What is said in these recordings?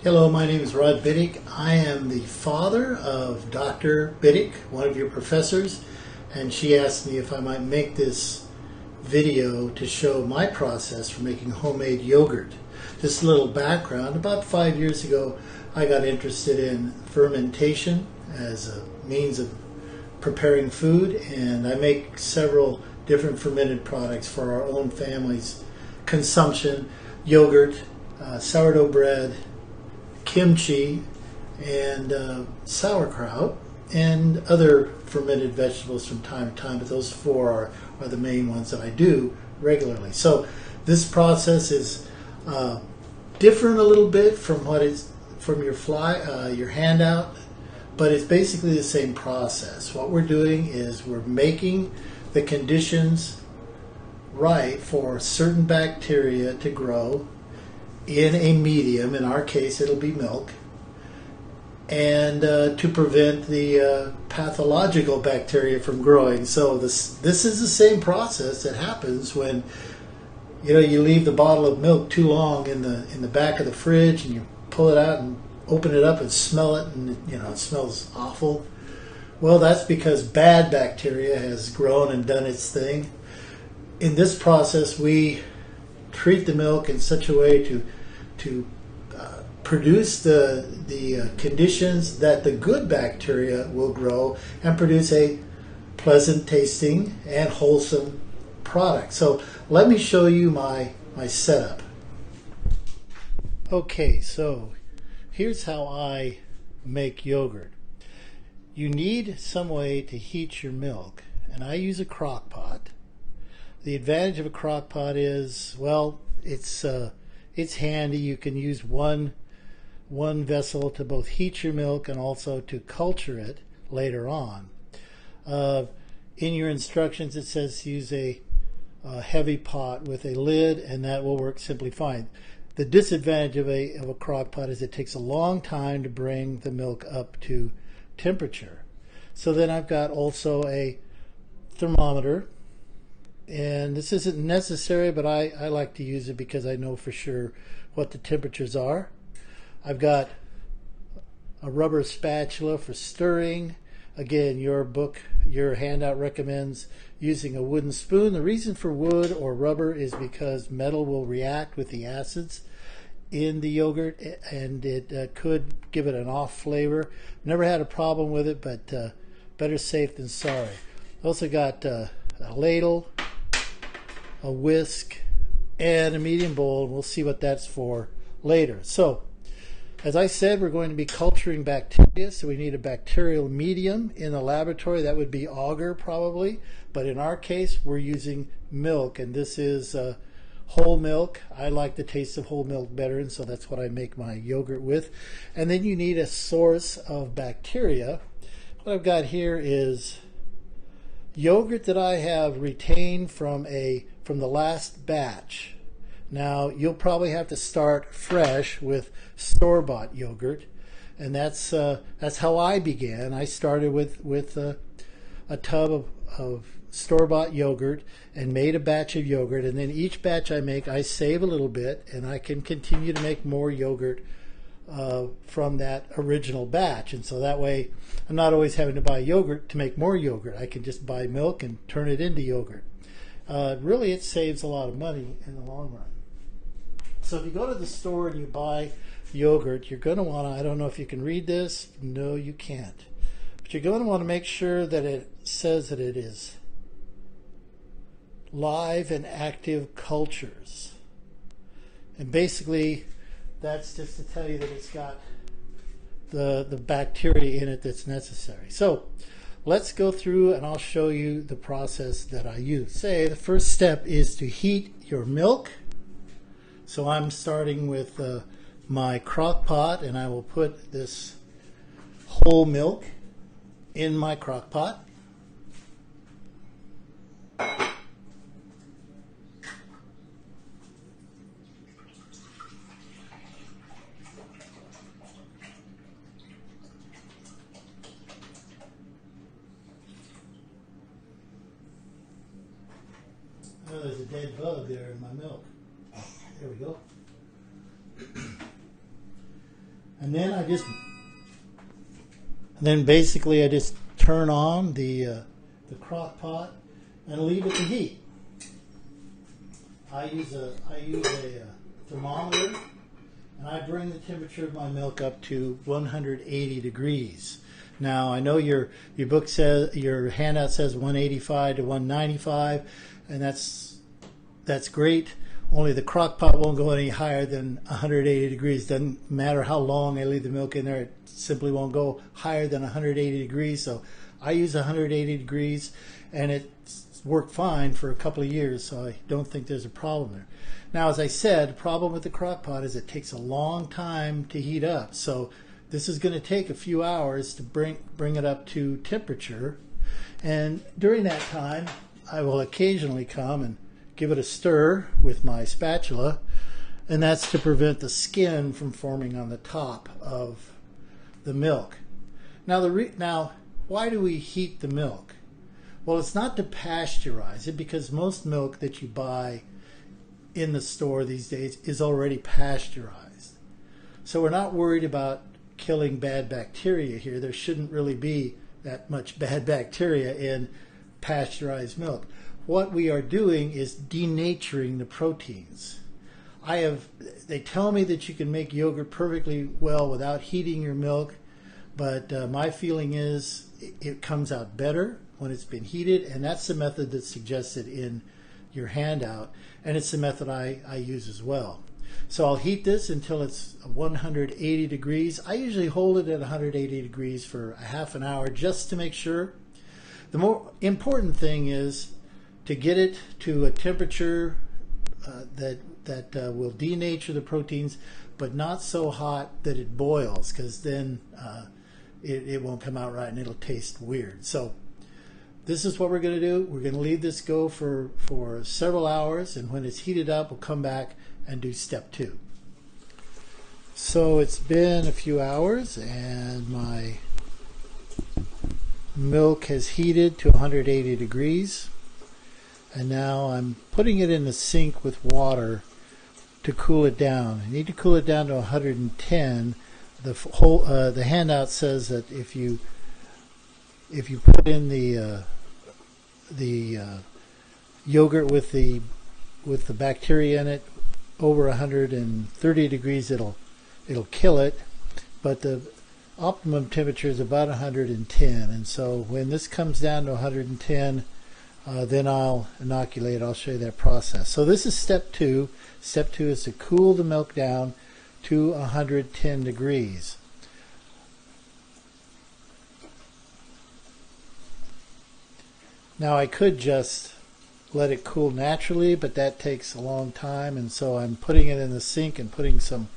Hello, my name is Rod Bittick. I am the father of Dr. Bittick, one of your professors, and she asked me if I might make this video to show my process for making homemade yogurt. Just a little background. About 5 years ago, I got interested in fermentation as a means of preparing food, and I make several different fermented products for our own family's consumption: yogurt, sourdough bread, kimchi, and sauerkraut, and other fermented vegetables from time to time, but those four are the main ones that I do regularly. So this process is different a little bit from what is from your handout, but it's basically the same process. What we're doing is we're making the conditions right for certain bacteria to grow in a medium. In our case, it'll be milk, and to prevent the pathological bacteria from growing. So this is the same process that happens when you leave the bottle of milk too long in the back of the fridge, and you pull it out and open it up and smell it, and it smells awful. Well, that's because bad bacteria has grown and done its thing. In this process, we treat the milk in such a way to produce the conditions that the good bacteria will grow and produce a pleasant tasting and wholesome product. So let me show you my setup. Okay, so here's how I make yogurt. You need some way to heat your milk, and I use a crock pot. The advantage of a crock pot is, well, it's handy. You can use one vessel to both heat your milk and also to culture it later on. In your instructions, it says to use a heavy pot with a lid, and that will work simply fine. The disadvantage of a crock pot is it takes a long time to bring the milk up to temperature. So then I've got also a thermometer. And this isn't necessary, but I like to use it because I know for sure what the temperatures are. I've got a rubber spatula for stirring. Again, your handout recommends using a wooden spoon. The reason for wood or rubber is because metal will react with the acids in the yogurt, and it could give it an off flavor. Never had a problem with it, but better safe than sorry. Also got a ladle, a whisk, and a medium bowl. We'll see what that's for later. So, as I said, we're going to be culturing bacteria, so we need a bacterial medium. In the laboratory, that would be agar probably, but in our case, we're using milk, and this is whole milk. I like the taste of whole milk better, and so that's what I make my yogurt with. And then you need a source of bacteria. What I've got here is yogurt that I have retained from the last batch. Now you'll probably have to start fresh with store-bought yogurt, and that's how I began. I started with a tub of store-bought yogurt and made a batch of yogurt, and then each batch I make, I save a little bit, and I can continue to make more yogurt from that original batch. And so that way I'm not always having to buy yogurt to make more yogurt. I can just buy milk and turn it into yogurt. Really, it saves a lot of money in the long run. So if you go to the store and you buy yogurt, you're going to want to, I don't know if you can read this. No, you can't. But you're going to want to make sure that it says that it is live and active cultures. And basically, that's just to tell you that it's got the bacteria in it that's necessary. So let's go through and I'll show you the process that I use. Say the first step is to heat your milk. So I'm starting with my crock pot, and I will put this whole milk in my crock pot. Oh, there's a dead bug there in my milk. There we go. And then basically I just turn on the crock pot and leave it to heat. I use a thermometer, and I bring the temperature of my milk up to 180 degrees. Now I know your book says, your handout says 185 to 195, and that's great. Only the crock pot won't go any higher than 180 degrees. Doesn't matter how long I leave the milk in there, it simply won't go higher than 180 degrees. So I use 180 degrees, and it's worked fine for a couple of years, so I don't think there's a problem there. Now, as I said, the problem with the crock pot is it takes a long time to heat up. So this is going to take a few hours to bring it up to temperature. And during that time, I will occasionally come and give it a stir with my spatula, and that's to prevent the skin from forming on the top of the milk. Now, why do we heat the milk? Well, it's not to pasteurize it, because most milk that you buy in the store these days is already pasteurized. So we're not worried about killing bad bacteria here. There shouldn't really be that much bad bacteria in pasteurized milk. What we are doing is denaturing the proteins. They tell me that you can make yogurt perfectly well without heating your milk, but my feeling is it comes out better when it's been heated, and that's the method that's suggested in your handout, and it's the method I use as well. So I'll heat this until it's 180 degrees. I usually hold it at 180 degrees for a half an hour just to make sure. The more important thing is to get it to a temperature that will denature the proteins, but not so hot that it boils, because then it won't come out right and it'll taste weird. So this is what we're going to do. We're going to leave this go for several hours, and when it's heated up, we'll come back and do step 2. So it's been a few hours, and my milk has heated to 180 degrees. And now I'm putting it in the sink with water to cool it down. I need to cool it down to 110. The handout says that if you put in the yogurt with the bacteria in it over 130 degrees, it'll kill it. But the optimum temperature is about 110. And so when this comes down to 110, then I'll inoculate. I'll show you that process. So this is step 2. Step 2 is to cool the milk down to 110 degrees. Now I could just let it cool naturally, but that takes a long time, and so I'm putting it in the sink and putting some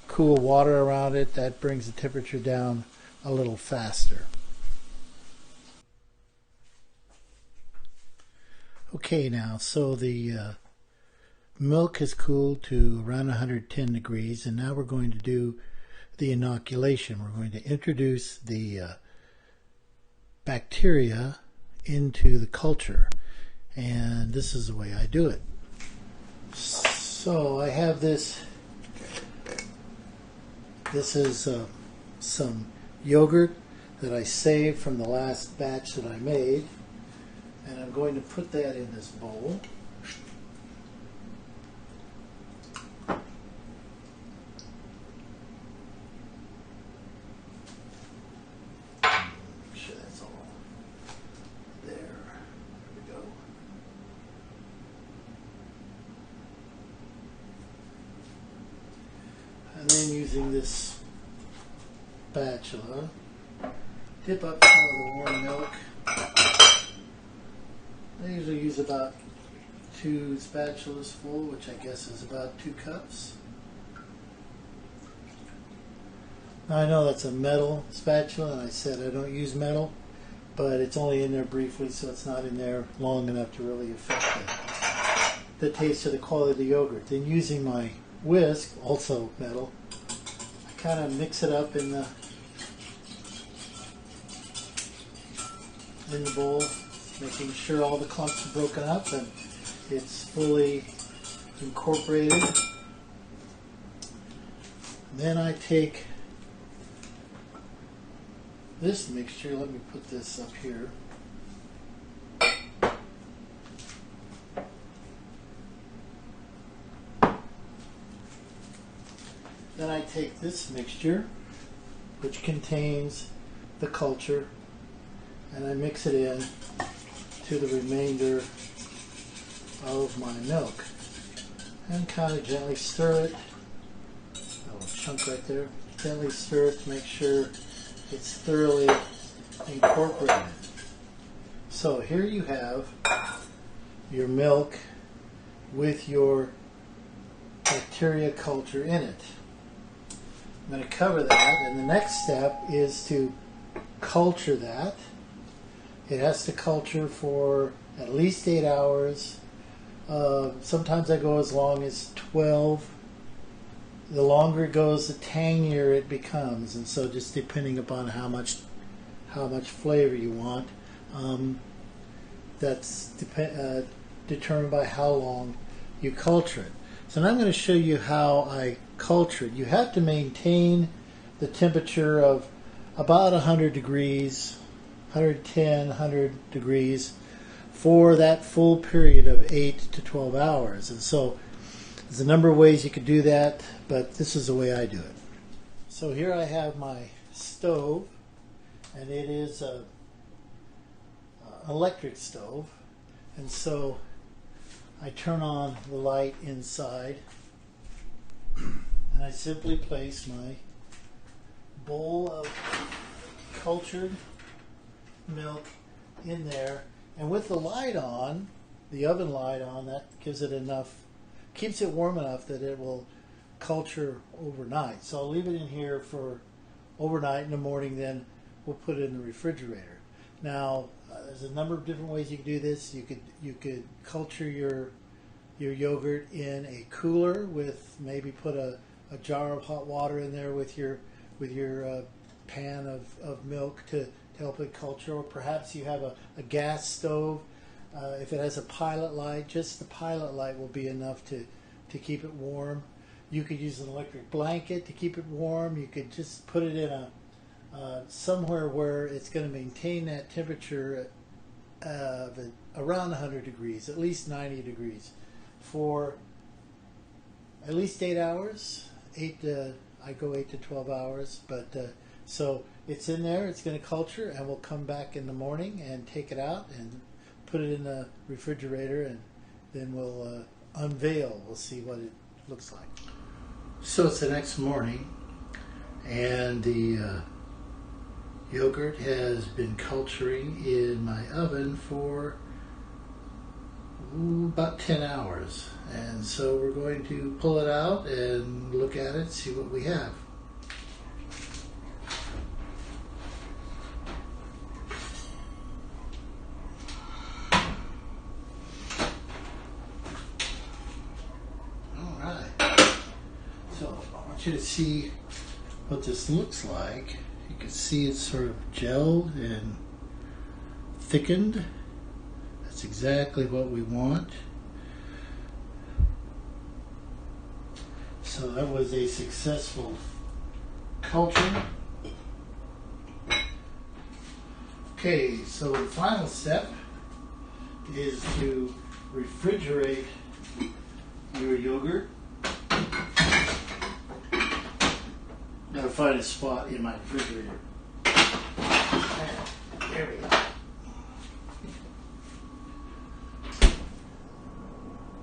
cool water around it. That brings the temperature down a little faster. Okay, now, so the milk has cooled to around 110 degrees, and now we're going to do the inoculation. We're going to introduce the bacteria into the culture, and this is the way I do it. So I have this. This is some yogurt that I saved from the last batch that I made. And I'm going to put that in this bowl. Make sure that's all there. There we go. And then using this spatula, dip up some of the warm milk. I usually use about 2 spatulas full, which I guess is about 2 cups. Now I know that's a metal spatula, and I said I don't use metal, but it's only in there briefly, so it's not in there long enough to really affect the taste or the quality of the yogurt. Then using my whisk, also metal, I kind of mix it up in the bowl, making sure all the clumps are broken up and it's fully incorporated. Then I take this mixture, let me put this up here. Then I take this mixture, which contains the culture, and I mix it in to the remainder of my milk. And kind of gently stir it. A little chunk right there. Gently stir it to make sure it's thoroughly incorporated. So here you have your milk with your bacteria culture in it. I'm going to cover that, and the next step is to culture that. It has to culture for at least 8 hours. Sometimes I go as long as 12. The longer it goes, the tangier it becomes, and so just depending upon how much flavor you want, that's determined by how long you culture it. So now I'm going to show you how I culture it. You have to maintain the temperature of about 100 degrees, 110, 100 degrees for that full period of 8 to 12 hours. And so there's a number of ways you could do that, but this is the way I do it. So here I have my stove, and it is an electric stove. And so I turn on the light inside, and I simply place my bowl of cultured milk in there. And with the light on, the oven light on, that gives it enough, keeps it warm enough that it will culture overnight. So I'll leave it in here for overnight. In the morning, then we'll put it in the refrigerator. Now, there's a number of different ways you can do this. You could culture your yogurt in a cooler with, maybe put a jar of hot water in there with your pan of milk to help it culture. Or perhaps you have a gas stove. If it has a pilot light, just the pilot light will be enough to keep it warm. You could use an electric blanket to keep it warm. You could just put it in somewhere where it's going to maintain that temperature of around 100 degrees, at least 90 degrees, for at least 8 hours. I go 8 to 12 hours, but so it's in there. It's going to culture, and we'll come back in the morning and take it out and put it in the refrigerator, and then we'll unveil. We'll see what it looks like. So it's the next morning, and the yogurt has been culturing in my oven for about 10 hours. And so we're going to pull it out and look at it, see what we have. All right. So I want you to see what this looks like. You can see it's sort of gelled and thickened. That's exactly what we want. So that was a successful culture. Okay, so the final step is to refrigerate your yogurt. Gotta find a spot in my refrigerator. There we go.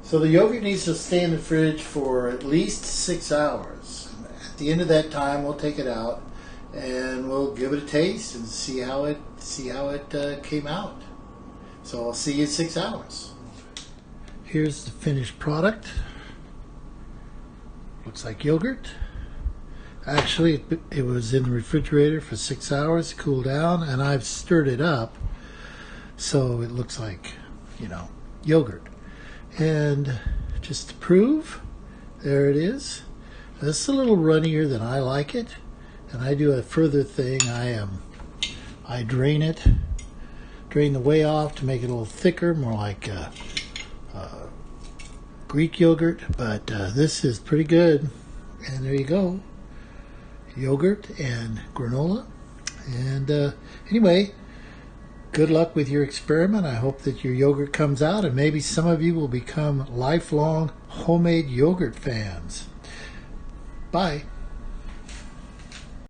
So the yogurt needs to stay in the fridge for at least 6 hours. At the end of that time, we'll take it out and we'll give it a taste and see how it came out. So I'll see you in 6 hours. Here's the finished product. Looks like yogurt. Actually, it was in the refrigerator for 6 hours, cooled down, and I've stirred it up so it looks like, yogurt. And just to prove, there it is. It's a little runnier than I like it, and I do a further thing. I drain the whey off to make it a little thicker, more like Greek yogurt. But this is pretty good, and there you go. Yogurt and granola, And anyway, good luck with your experiment. I hope that your yogurt comes out, and maybe some of you will become lifelong homemade yogurt fans. Bye.